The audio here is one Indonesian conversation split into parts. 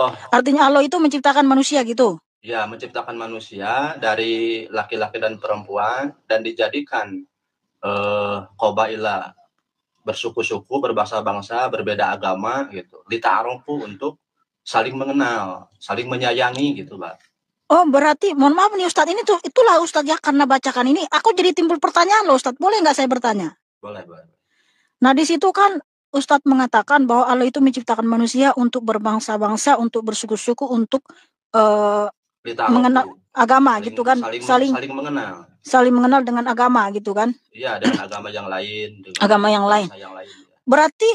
Allah. Artinya Allah itu menciptakan manusia gitu? Ya, menciptakan manusia dari laki-laki dan perempuan dan dijadikan qabaila, bersuku-suku, berbangsa-bangsa, berbeda agama gitu. Lita'arufu, untuk saling mengenal, saling menyayangi gitu, Pak. Oh, berarti mohon maaf nih Ustadz, ini tuh itulah Ustadz ya, karena bacakan ini aku jadi timbul pertanyaan loh Ustadz. Boleh nggak saya bertanya? Boleh, boleh. Nah, di situ kan Ustadz mengatakan bahwa Allah itu menciptakan manusia untuk berbangsa-bangsa, untuk bersuku-suku, untuk mengenal agama gitu kan, saling mengenal. Saling mengenal dengan agama gitu kan? Iya, dengan agama yang lain, dengan agama yang lain. yang lain. Berarti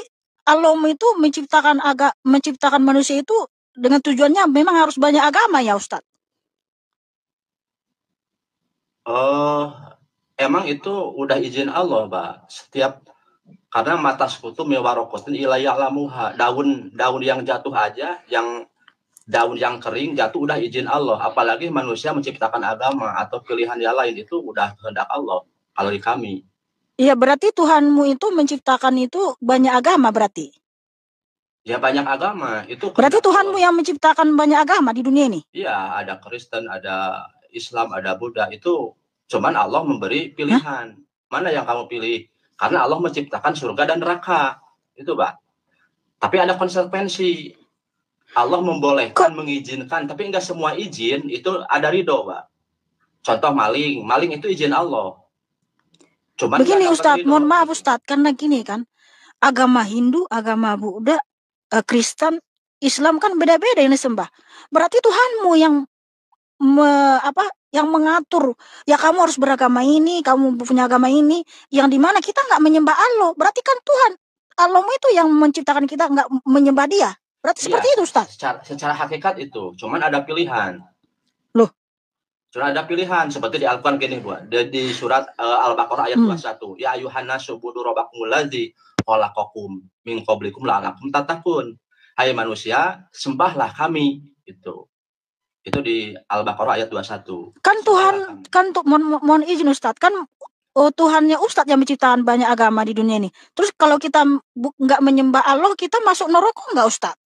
Allah itu menciptakan manusia itu dengan tujuannya memang harus banyak agama ya Ustadz? Emang itu udah izin Allah, Pak. Karena mata sekutu mewarokotin ilayah lamuha, daun yang jatuh aja, daun yang kering jatuh udah izin Allah, apalagi manusia menciptakan agama atau pilihan yang lain, itu udah kehendak Allah kalau di kami. Iya, berarti Tuhanmu itu menciptakan itu banyak agama berarti? Ya, banyak agama itu. Berarti Tuhanmu yang menciptakan banyak agama di dunia ini? Iya, ada Kristen, ada Islam, ada Buddha, itu cuman Allah memberi pilihan. Mana yang kamu pilih? Karena Allah menciptakan surga dan neraka, itu, Pak. Tapi ada konsekuensi. Allah membolehkan, mengizinkan, tapi enggak semua izin itu ada ridho, Pak. Contoh maling itu izin Allah. Cuman begini Ustadz, mohon maaf Ustadz, karena gini kan, agama Hindu, agama Buddha, Kristen, Islam kan beda-beda yang disembah. Berarti Tuhanmu yang yang mengatur, ya kamu harus beragama ini, kamu punya agama ini, yang dimana kita nggak menyembah Allah. Berarti kan Tuhan Allahmu itu yang menciptakan kita nggak menyembah Dia. Berarti seperti itu Ustaz? Secara hakikat itu, cuman ada pilihan. Loh? Cuman ada pilihan, seperti di Al-Quran gini, Bu. Di surat Al-Baqarah ayat 21. Ya ayuhan nasu budu rabbakumul ladzi khalaqakum min qablikum la'allakum tattaqun. Hai manusia, sembahlah kami, itu. Itu di Al-Baqarah ayat 21. Kan Tuhan, mohon izin Ustadz, kan Tuhannya Ustadz yang menciptakan banyak agama di dunia ini. Terus kalau kita nggak menyembah Allah, kita masuk neraka nggak Ustadz?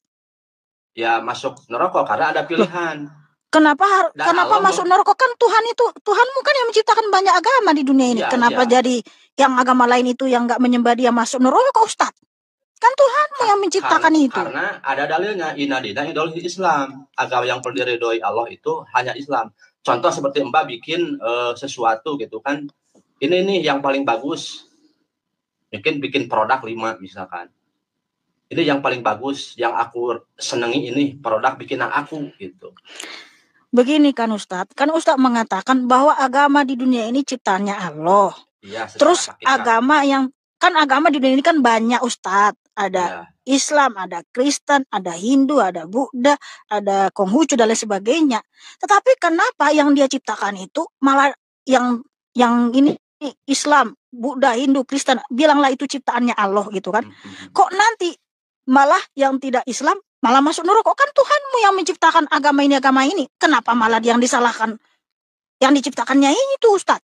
Ya, masuk neraka karena ada pilihan. Loh, kenapa masuk neraka? Kan Tuhanmu kan yang menciptakan banyak agama di dunia ini. Ya, kenapa jadi yang agama lain itu yang nggak menyembah Dia masuk neraka Ustadz? Kan Tuhanmu yang menciptakan itu. Karena ada dalilnya, inadina ideologi Islam. Agama yang perlu diridhoi Allah itu hanya Islam. Contoh seperti Mbak bikin sesuatu gitu kan. Ini nih yang paling bagus. Bikin produk 5 misalkan. Ini yang paling bagus, yang aku senangi ini produk bikinan aku gitu. Begini kan Ustadz mengatakan bahwa agama di dunia ini ciptaannya Allah. Ya, terus agama di dunia ini kan banyak Ustadz. Ada Islam, ada Kristen, ada Hindu, ada Buddha, ada Konghucu dan lain sebagainya. Tetapi kenapa yang Dia ciptakan itu malah yang ini Islam, Buddha, Hindu, Kristen, bilanglah itu ciptaannya Allah gitu kan? Kok nanti malah yang tidak Islam malah masuk neraka? Kan Tuhanmu yang menciptakan agama ini. Kenapa malah yang disalahkan yang diciptakannya ini tuh Ustadz?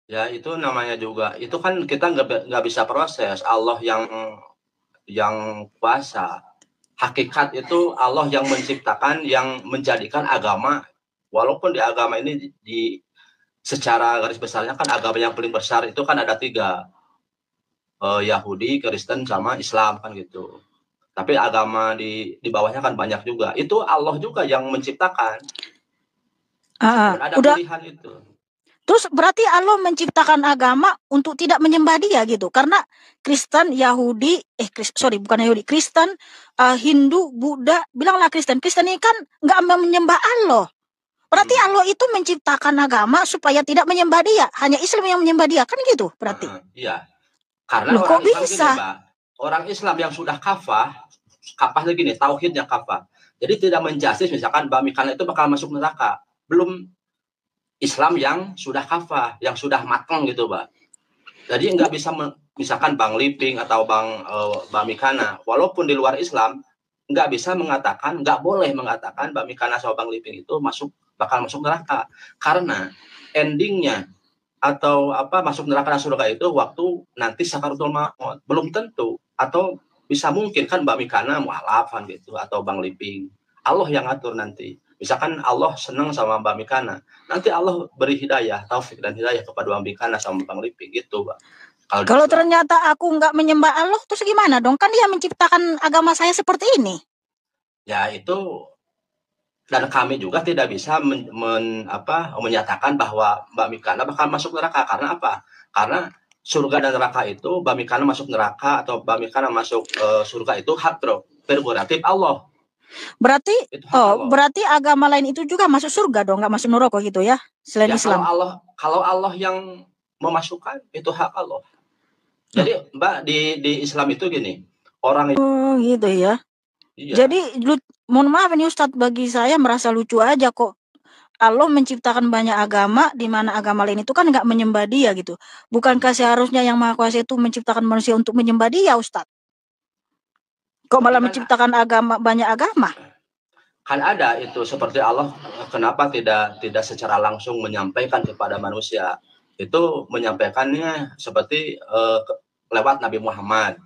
Ya, itu namanya juga, itu kan kita nggak bisa proses. Allah yang kuasa. Hakikat itu Allah yang menciptakan, yang menjadikan agama. Walaupun di agama ini secara garis besarnya kan agama yang paling besar itu kan ada 3. Yahudi, Kristen, sama Islam kan gitu. Tapi agama di bawahnya kan banyak juga. Itu Allah juga yang menciptakan. Ada pilihan itu. Terus berarti Allah menciptakan agama untuk tidak menyembah Dia gitu. Karena Kristen, Yahudi, Kristen, Hindu, Buddha, bilanglah Kristen ini kan nggak menyembah Allah. Berarti Allah itu menciptakan agama supaya tidak menyembah Dia. Hanya Islam yang menyembah Dia, kan gitu berarti? Iya. Karena kok bisa? Orang Islam yang sudah kafah lagi nih, tauhidnya kafah. Jadi tidak menjasis misalkan Mbak Mikana itu bakal masuk neraka. Belum Islam yang sudah kafah, yang sudah matang gitu, Pak. Jadi nggak bisa misalkan Bang Liping atau Mbak Mikana, walaupun di luar Islam, nggak boleh mengatakan Mbak Mikana sama Bang Liping itu bakal masuk neraka. Karena endingnya atau masuk neraka dan surga itu waktu nanti sakaratul maut, belum tentu. Atau bisa mungkin kan Mbak Mikana mualafan gitu, atau Bang Liping, Allah yang ngatur nanti. Misalkan Allah senang sama Mbak Mikana, nanti Allah beri hidayah, taufik dan hidayah kepada Mbak Mikana sama Bang Lipi gitu, Mbak. Kalau ternyata aku nggak menyembah Allah, terus gimana dong? Kan dia menciptakan agama saya seperti ini. Ya itu, dan kami juga tidak bisa menyatakan bahwa Mbak Mikana bakal masuk neraka. Karena apa? Karena surga dan neraka itu, Mbak Mikana masuk neraka atau Mbak Mikana masuk surga itu hak prerogatif Allah. Berarti berarti agama lain itu juga masuk surga dong, nggak masuk neraka gitu ya, selain Islam. Kalau Allah yang memasukkan, itu hak Allah. Jadi Mbak, di Islam itu gini, orang itu gitu ya. Iya. Jadi mohon maaf ini Ustadz, bagi saya merasa lucu aja kok. Allah menciptakan banyak agama, di mana agama lain itu kan nggak menyembah dia gitu. Bukankah seharusnya yang Maha Kuasa itu menciptakan manusia untuk menyembah dia, Ustadz? Kok malah menciptakan banyak agama? Kan ada itu, seperti Allah, kenapa tidak secara langsung menyampaikan kepada manusia? Itu menyampaikannya seperti lewat Nabi Muhammad.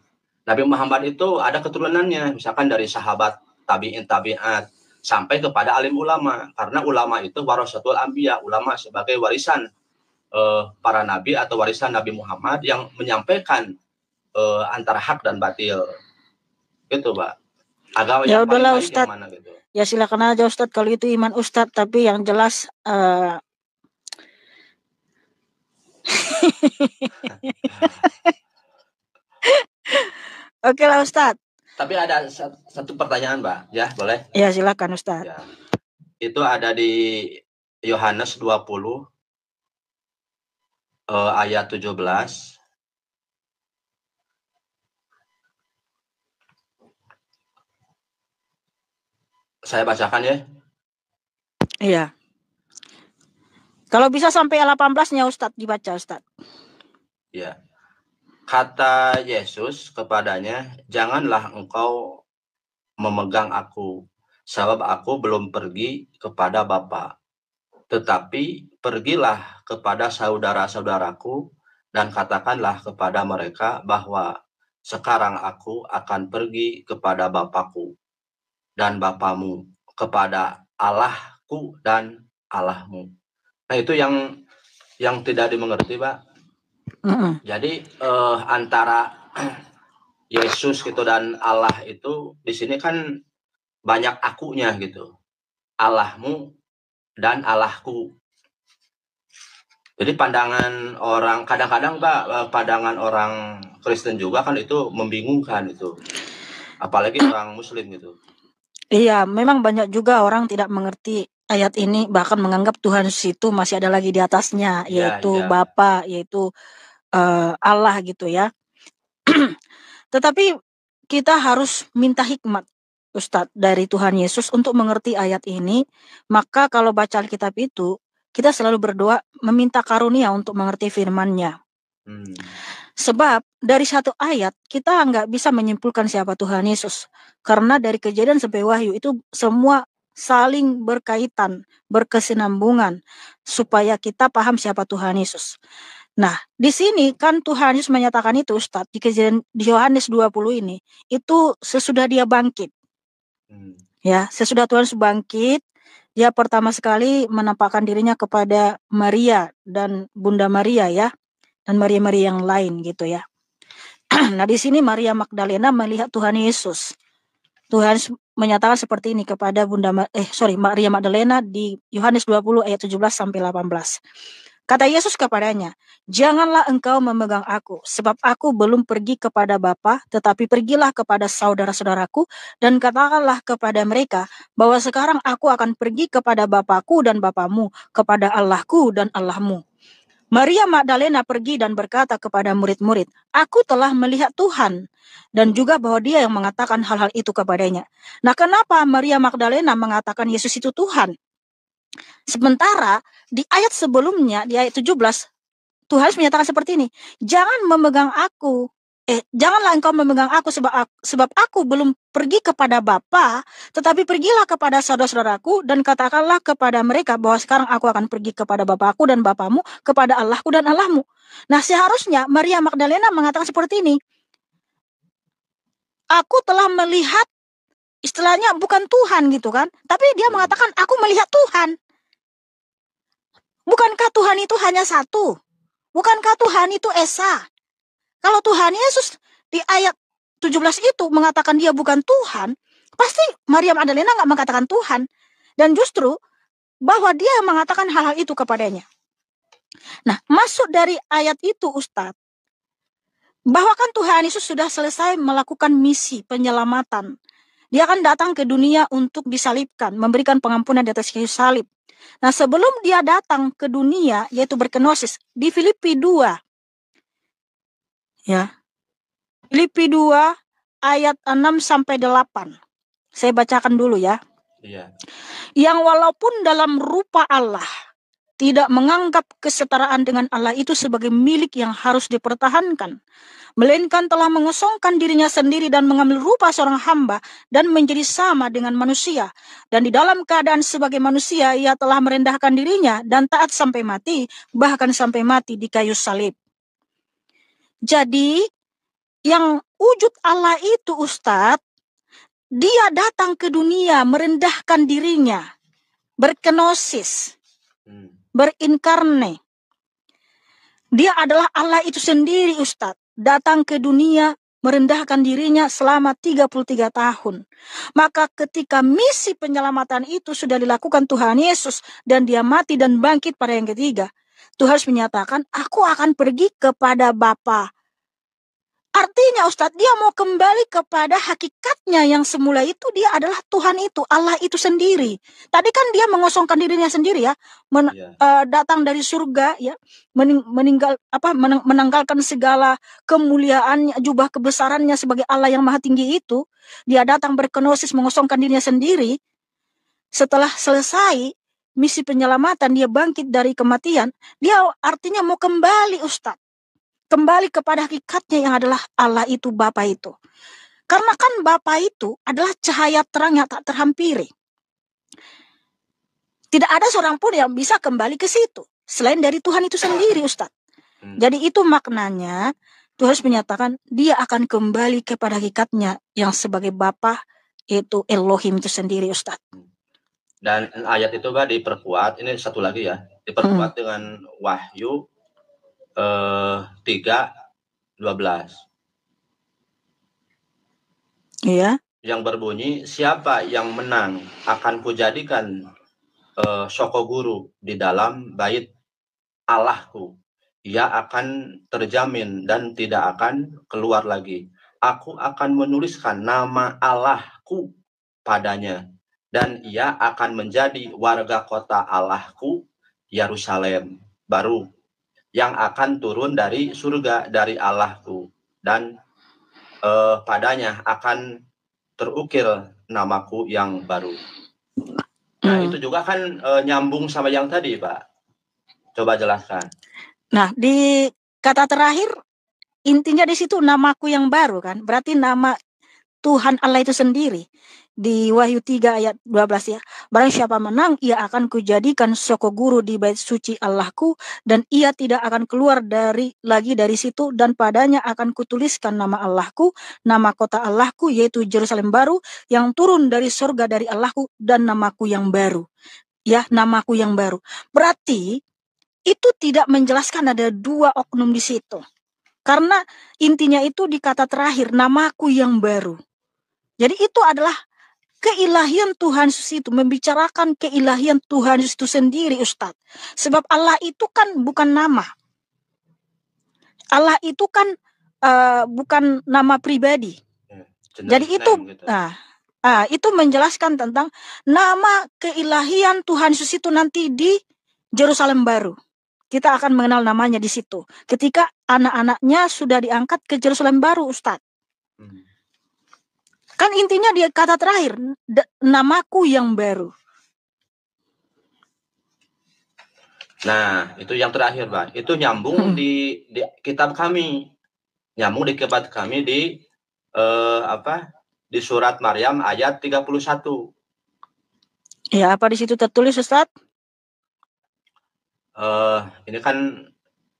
Nabi Muhammad itu ada keturunannya, misalkan dari sahabat, tabi'in, tabi'at, sampai kepada alim ulama. Karena ulama itu warasatul anbiya, ulama sebagai warisan para nabi atau warisan Nabi Muhammad yang menyampaikan antara hak dan batil. Gitu, Mbak. Agama ya yang udahlah paling baik Ustadz, yang mana gitu? Ya silakan aja Ustadz kalau itu iman Ustadz, tapi yang jelas Oke lah Ustadz. Tapi ada satu pertanyaan, Mbak, ya boleh? Ya silakan Ustadz. Ya. Itu ada di Yohanes 20 ayat 17. Saya bacakan ya. Iya. Kalau bisa sampai 18-nya Ustadz dibaca, Ustadz. Ya. Kata Yesus kepadanya, "Janganlah engkau memegang aku, sebab aku belum pergi kepada Bapa. Tetapi pergilah kepada saudara-saudaraku dan katakanlah kepada mereka bahwa sekarang aku akan pergi kepada Bapakku dan Bapamu, kepada Allahku dan Allahmu." Nah, itu yang tidak dimengerti, Pak. Jadi antara Yesus gitu dan Allah itu di sini kan banyak akunya gitu. Allahmu dan Allahku. Jadi pandangan orang, kadang-kadang Pak, pandangan orang Kristen juga kan itu membingungkan itu. Apalagi orang Muslim gitu. Iya, memang banyak juga orang tidak mengerti ayat ini, bahkan menganggap Tuhan itu masih ada lagi di atasnya, yaitu Bapa, yaitu Allah gitu ya. Tetapi kita harus minta hikmat, Ustadz, dari Tuhan Yesus untuk mengerti ayat ini. Maka kalau baca Alkitab itu, kita selalu berdoa meminta karunia untuk mengerti firman-Nya. Sebab dari satu ayat kita nggak bisa menyimpulkan siapa Tuhan Yesus. Karena dari Kejadian sampai Wahyu itu semua saling berkaitan, berkesinambungan, supaya kita paham siapa Tuhan Yesus. Nah, di sini kan Tuhan Yesus menyatakan itu, Ustadz, di Yohanes 20 ini, itu sesudah dia bangkit. Ya, sesudah Tuhan Yesus bangkit, dia pertama sekali menampakkan dirinya kepada Maria dan Bunda Maria ya, dan Maria-Maria yang lain gitu ya. Nah, di sini Maria Magdalena melihat Tuhan Yesus. Tuhan menyatakan seperti ini kepada Maria Magdalena di Yohanes 20 ayat 17 sampai 18. Kata Yesus kepadanya, "Janganlah engkau memegang aku, sebab aku belum pergi kepada Bapa, tetapi pergilah kepada saudara-saudaraku dan katakanlah kepada mereka bahwa sekarang aku akan pergi kepada Bapakku dan Bapamu, kepada Allahku dan Allahmu." Maria Magdalena pergi dan berkata kepada murid-murid, "Aku telah melihat Tuhan," dan juga bahwa dia yang mengatakan hal-hal itu kepadanya. Nah, kenapa Maria Magdalena mengatakan Yesus itu Tuhan? Sementara di ayat sebelumnya, di ayat 17, Tuhan menyatakan seperti ini, janganlah engkau memegang aku sebab aku belum pergi kepada Bapa, tetapi pergilah kepada saudara-saudaraku dan katakanlah kepada mereka bahwa sekarang aku akan pergi kepada Bapakku dan Bapamu, kepada Allahku dan Allahmu. Nah, seharusnya Maria Magdalena mengatakan seperti ini, "Aku telah melihat istilahnya bukan Tuhan gitu kan. Tapi dia mengatakan aku melihat Tuhan. Bukankah Tuhan itu hanya satu? Bukankah Tuhan itu Esa? Kalau Tuhan Yesus di ayat 17 itu mengatakan dia bukan Tuhan, pasti Maria Magdalena nggak mengatakan Tuhan. Dan justru bahwa dia mengatakan hal-hal itu kepadanya. Nah, maksud dari ayat itu Ustadz, bahwa kan Tuhan Yesus sudah selesai melakukan misi penyelamatan. Dia akan datang ke dunia untuk disalibkan, memberikan pengampunan di atas kayu salib. Nah, sebelum dia datang ke dunia, yaitu berkenosis, di Filipi 2, ya, Filipi 2 ayat 6-8. Saya bacakan dulu ya. Iya. Yang walaupun dalam rupa Allah, tidak menganggap kesetaraan dengan Allah itu sebagai milik yang harus dipertahankan, melainkan telah mengosongkan dirinya sendiri dan mengambil rupa seorang hamba dan menjadi sama dengan manusia. Dan di dalam keadaan sebagai manusia, ia telah merendahkan dirinya dan taat sampai mati, bahkan sampai mati di kayu salib. Jadi, yang wujud Allah itu Ustadz, dia datang ke dunia merendahkan dirinya, berkenosis, berinkarne. Dia adalah Allah itu sendiri Ustadz. Datang ke dunia merendahkan dirinya selama 33 tahun. Maka ketika misi penyelamatan itu sudah dilakukan Tuhan Yesus dan dia mati dan bangkit pada yang ketiga, Tuhan harus menyatakan, aku akan pergi kepada Bapa. Artinya Ustadz, dia mau kembali kepada hakikatnya yang semula itu, dia adalah Tuhan itu, Allah itu sendiri. Tadi kan dia mengosongkan dirinya sendiri ya, datang dari surga ya, menanggalkan segala kemuliaannya, jubah kebesarannya sebagai Allah yang maha tinggi itu. Dia datang berkenosis mengosongkan dirinya sendiri. Setelah selesai misi penyelamatan, dia bangkit dari kematian, dia artinya mau kembali Ustadz. Kembali kepada hakikatnya yang adalah Allah itu, Bapa itu. Karena kan Bapa itu adalah cahaya terang yang tak terhampiri. Tidak ada seorang pun yang bisa kembali ke situ selain dari Tuhan itu sendiri, Ustadz. Jadi itu maknanya Tuhan harus menyatakan dia akan kembali kepada hakikatnya yang sebagai Bapa, yaitu Elohim itu sendiri, Ustadz. Dan ayat itu diperkuat, ini satu lagi ya, diperkuat dengan Wahyu 3:12. Iya. Yang berbunyi, siapa yang menang akan kujadikan soko guru di dalam bait Allahku. Ia akan terjamin dan tidak akan keluar lagi. Aku akan menuliskan nama Allahku padanya, dan ia akan menjadi warga kota Allahku, Yerusalem baru, yang akan turun dari surga dari Allahku, dan padanya akan terukir namaku yang baru. Nah, itu juga kan nyambung sama yang tadi, Pak. Coba jelaskan. Nah, di kata terakhir, intinya di situ namaku yang baru kan. Berarti nama Tuhan Allah itu sendiri. Di Wahyu 3 ayat 12 ya. Barang siapa menang, ia akan kujadikan soko guru di bait suci Allahku, dan ia tidak akan keluar lagi dari situ, dan padanya akan kutuliskan nama Allahku, nama kota Allahku, yaitu Yerusalem baru, yang turun dari surga dari Allahku, dan namaku yang baru. Ya, namaku yang baru. Berarti itu tidak menjelaskan ada dua oknum di situ. Karena intinya itu di kata terakhir, namaku yang baru. Jadi itu adalah keilahian Tuhan Yesus itu, membicarakan keilahian Tuhan Yesus itu sendiri, Ustadz. Sebab Allah itu kan bukan nama. Allah itu kan bukan nama pribadi. Jadi itu gitu. Itu menjelaskan tentang nama keilahian Tuhan Yesus itu nanti di Yerusalem baru. Kita akan mengenal namanya di situ. Ketika anak-anaknya sudah diangkat ke Yerusalem baru, Ustadz. Kan intinya dia kata terakhir, namaku yang baru. Nah, itu yang terakhir, Pak. Itu nyambung di kitab kami. Nyambung di kitab kami di di surat Maryam ayat 31. Ya, apa di situ tertulis, Ustadz? Ini kan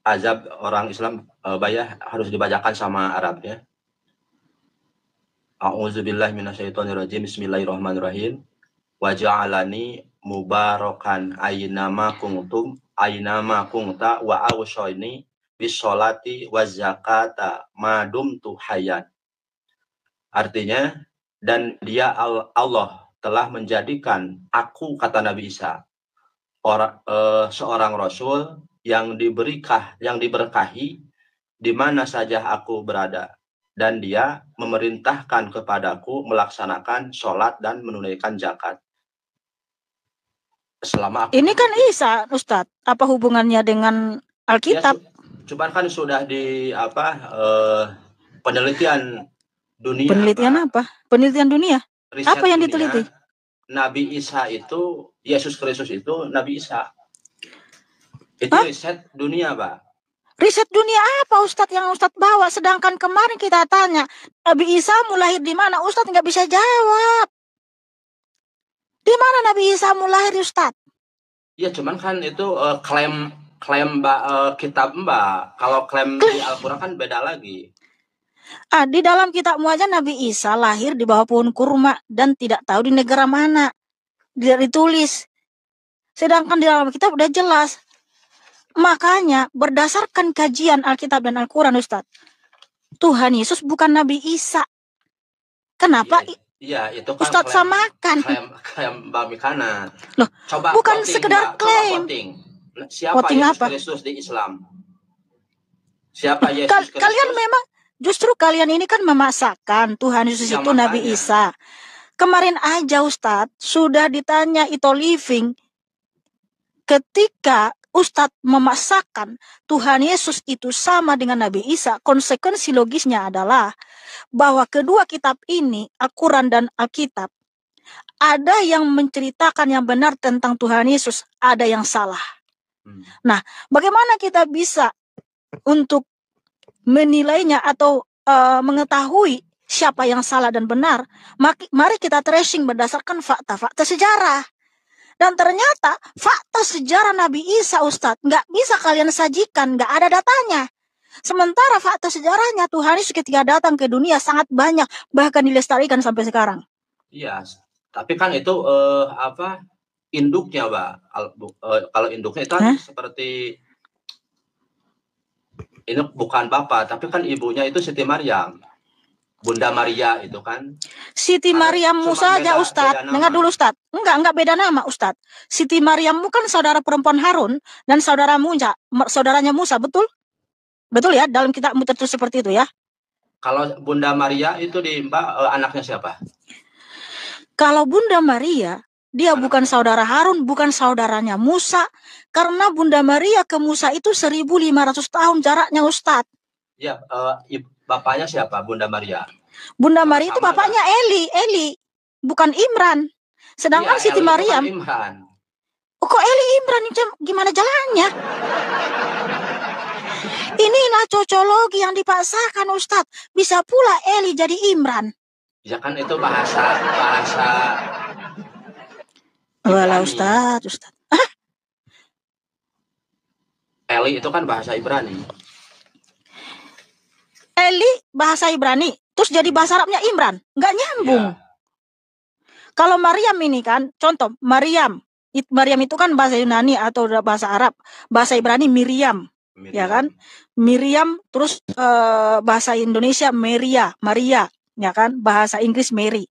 azab orang Islam, harus dibacakan sama Arab ya. A'udzubillahi minasyaitonirrajim. Bismillahirrahmanirrahim. Wa ja'alani mubarakan aynama kunta wa awshaini bisolati wa zakata madumtu hayyan. Artinya, dan dia Allah telah menjadikan aku, kata Nabi Isa, seorang rasul yang diberkahi di mana saja aku berada, dan dia memerintahkan kepadaku melaksanakan sholat dan menunaikan zakat. Selama aku ini kan Isa, Ustadz, apa hubungannya dengan Alkitab? Ya, cuman kan sudah di penelitian dunia. Penelitian apa? Penelitian dunia? Apa yang diteliti? Nabi Isa itu, Yesus Kristus itu Nabi Isa. Itu riset dunia, Pak. Riset dunia apa, Ustadz, yang Ustadz bawa? Sedangkan kemarin kita tanya, Nabi Isa mau lahir di mana? Ustadz nggak bisa jawab. Di mana Nabi Isa mau lahir, Ustadz? Ya, cuman kan itu klaim kitab Mbak. Kalau klaim di Al-Quran kan beda lagi. Di dalam kitabmu aja Nabi Isa lahir di bawah pohon kurma dan tidak tahu di negara mana. Tidak ditulis. Sedangkan di dalam kitab udah jelas. Makanya berdasarkan kajian Alkitab dan Al-Quran, Ustadz, Tuhan Yesus bukan Nabi Isa. Kenapa? Iya, itu kan Ustadz samakan. Klaim Mbak Mikana. Loh, coba bukan voting, sekedar klaim. Siapa voting Yesus apa? Kristus di Islam? Siapa Yesus Kristus? Kalian memang justru kalian ini kan memaksakan Tuhan Yesus itu Nabi Isa. Kemarin aja Ustadz sudah ditanya Ito Living, ketika Ustadz memaksakan Tuhan Yesus itu sama dengan Nabi Isa, konsekuensi logisnya adalah bahwa kedua kitab ini, Al-Quran dan Alkitab, ada yang menceritakan yang benar tentang Tuhan Yesus, ada yang salah. Nah, bagaimana kita bisa untuk menilainya atau mengetahui siapa yang salah dan benar? Mari kita tracing berdasarkan fakta-fakta sejarah. Dan ternyata fakta sejarah Nabi Isa, Ustadz, nggak bisa kalian sajikan, nggak ada datanya. Sementara fakta sejarahnya Tuhan Yesus ketika datang ke dunia sangat banyak, bahkan dilestarikan sampai sekarang. Iya, tapi kan itu induknya, Mbak. Kalau induknya itu kan seperti ini bukan bapak, tapi kan ibunya itu Siti Maryam. Bunda Maria itu kan. Siti Maryammu saja, Ustadz. Dengar dulu, Ustadz. Enggak beda nama, Ustadz. Siti Maryammu kan saudara perempuan Harun dan saudaranya Musa, betul? Betul ya, dalam kitabmu tertulis seperti itu ya. Kalau Bunda Maria itu anaknya siapa? Kalau Bunda Maria, dia bukan saudara Harun, bukan saudaranya Musa. Karena Bunda Maria ke Musa itu 1.500 tahun jaraknya, Ustadz. Ya, bapaknya siapa Bunda Maria? Bunda Maria itu bapaknya Eli, bukan Imran. Sedangkan Siti Maryam. Kok Eli Imran? Gimana jalannya? Inilah cocologi yang dipaksakan, Ustadz. Bisa pula Eli jadi Imran. Ya kan itu bahasa. Walah, Ustadz. Eli itu kan bahasa Ibrani. Eli bahasa Ibrani, terus jadi bahasa Arabnya Imran, nggak nyambung. Ya. Kalau Maryam ini kan, contoh Maryam itu kan bahasa Yunani atau bahasa Arab, bahasa Ibrani Miriam. Ya kan, Miriam, terus bahasa Indonesia Maria, ya kan, bahasa Inggris Mary.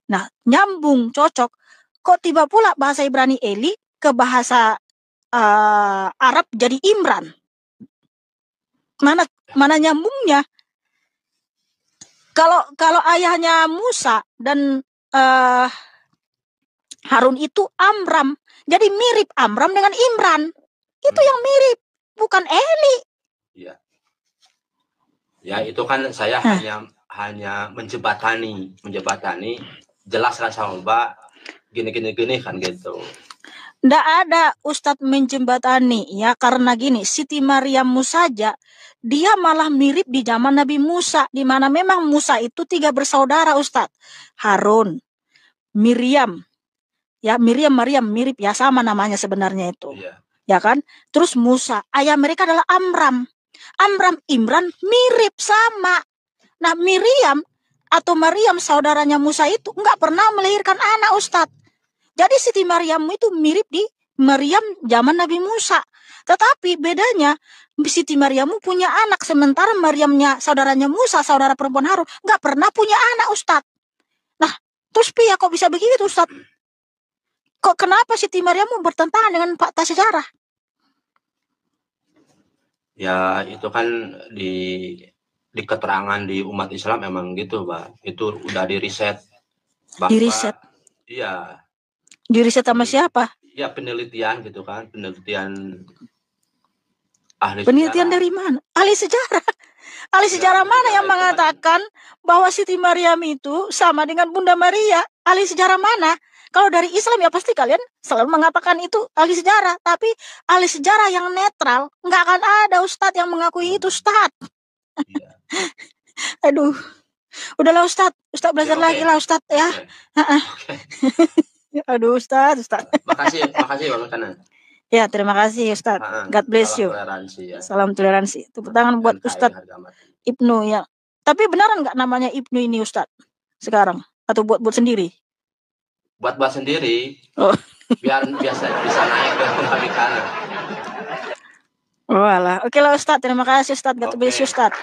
Nah, nyambung, cocok. Kok tiba pula bahasa Ibrani Eli ke bahasa Arab jadi Imran? Mana nyambungnya? Kalau ayahnya Musa dan Harun itu Amram, jadi mirip Amram dengan Imran. Itu yang mirip, bukan Eli. Iya. Ya itu kan saya hanya menjebatani, jelaskan sama Mbak gini kan gitu. Nggak ada Ustadz menjembatani ya, karena gini, Siti Maryammu saja dia malah mirip di zaman Nabi Musa, di mana memang Musa itu 3 bersaudara, Ustadz. Harun, Miriam, ya Maryam mirip ya, sama namanya sebenarnya itu. Iya. Ya kan? Terus Musa, ayah mereka adalah Amram, Imran mirip sama. Nah, Miriam atau Maryam saudaranya Musa itu nggak pernah melahirkan anak, Ustadz. Jadi Siti Maryam itu mirip di Maryam zaman Nabi Musa. Tetapi bedanya Siti Maryam punya anak, sementara Maryamnya saudaranya Musa, saudara perempuan Harun, nggak pernah punya anak, Ustadz. Nah, terus ya kok bisa begitu, Ustadz? Kok kenapa Siti Maryam bertentangan dengan fakta sejarah? Ya itu kan di keterangan di umat Islam memang gitu, Pak. Itu udah di riset. Di riset? Iya. Di riset sama siapa? Ya penelitian gitu kan, penelitian ahli penelitian sejarah. Dari mana? Ahli sejarah. Ahli sejarah mana yang mengatakan bahwa Siti Maryam itu sama dengan Bunda Maria? Ahli sejarah mana? Kalau dari Islam ya pasti kalian selalu mengatakan itu ahli sejarah. Tapi ahli sejarah yang netral nggak akan ada Ustadz yang mengakui itu, Ustadz. Iya. Aduh. Udahlah Ustadz. Ustadz belajar lagi lah Ustadz ya. Aduh Ustadz. Makasih Bang Kanan. Ya, terima kasih Ustadz. God bless you. Toleransi, ya. Salam toleransi. Tepuk tangan buat Ustadz Ibnu ya. Tapi beneran nggak namanya Ibnu ini Ustadz sekarang? Atau buat sendiri? Buat sendiri. Oh. Biar bisa naik ke pembagian. Oh alah. Oke lah Ustadz. Terima kasih Ustadz. God bless you Ustadz.